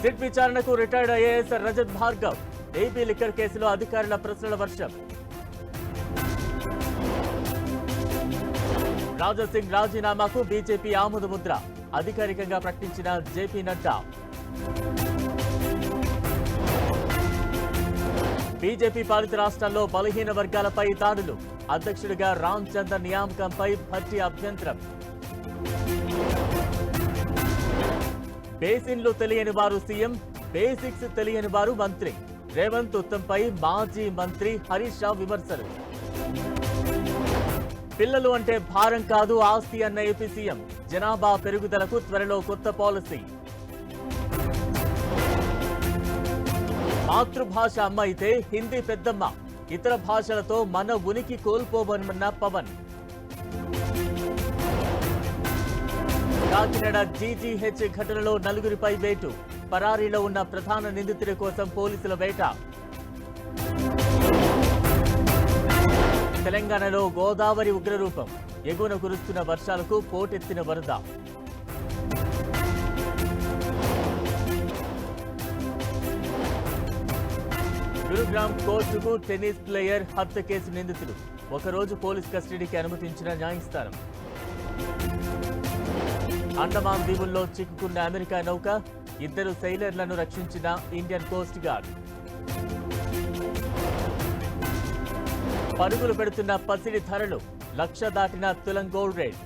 SIT విచారణకు retired IAS Rajat Bhargav. AP liquor కేసులో అధికారుల ప్రశ్నల వర్షం. రాజాసింగ్ రాజీనామాకు బీజేపీ ఆమోద ముద్ర అధికారికంగా ప్రకటించిన జేపీ నడ్డా. బీజేపీ పాలిత రాష్ట్రాల్లో బలహీన వర్గాలపై దాడులు. అధ్యక్షుడిగా రామ్ చందర్ నియామకంపై భట్టి అభ్యంతరం. బేసిన్లు తెలియని వారు సీఎం, బేసిక్స్ తెలియని వారు మంత్రి. రేవంత్ ఉత్తమ్పై మాజీ మంత్రి హరీష్ రావు విమర్శలు. పిల్లలు అంటే భారం కాదు ఆస్తి అన్న ఏపీ సీఎం. జనాభా పెరుగుదలకు త్వరలో కొత్త పాలసీ. మాతృభాష అమ్మ అయితే హిందీ పెద్దమ్మ. ఇతర భాషలతో మన ఉనికి కోల్పోవన్న పవన్. కాకినాడ జీజీహెచ్ ఘటనలో నలుగురిపై వేటు. పరారీలో ఉన్న ప్రధాన నిందితుడి కోసం పోలీసుల వేట. తెలంగాణలో గోదావరి ఉగ్రరూపం. ఎగువన కురుస్తున్న వర్షాలకు పోటెత్తిన వరద. గురుగ్రామ్ కోర్టుకు టెన్నిస్ ప్లేయర్ హత్య కేసు నిందితులు. ఒకరోజు పోలీస్ కస్టడీకి అనుమతించిన న్యాయస్థానం. అండమాన్ దీవుల్లో చిక్కుకున్న అమెరికా నౌక. 2 సెయిలర్లను రక్షించిన ఇండియన్ కోస్ట్ గార్డ్. పరుగులు పెడుతున్న పసిడి ధరలు. 1,00,000 దాటిన తులం గోల్డ్ రేట్.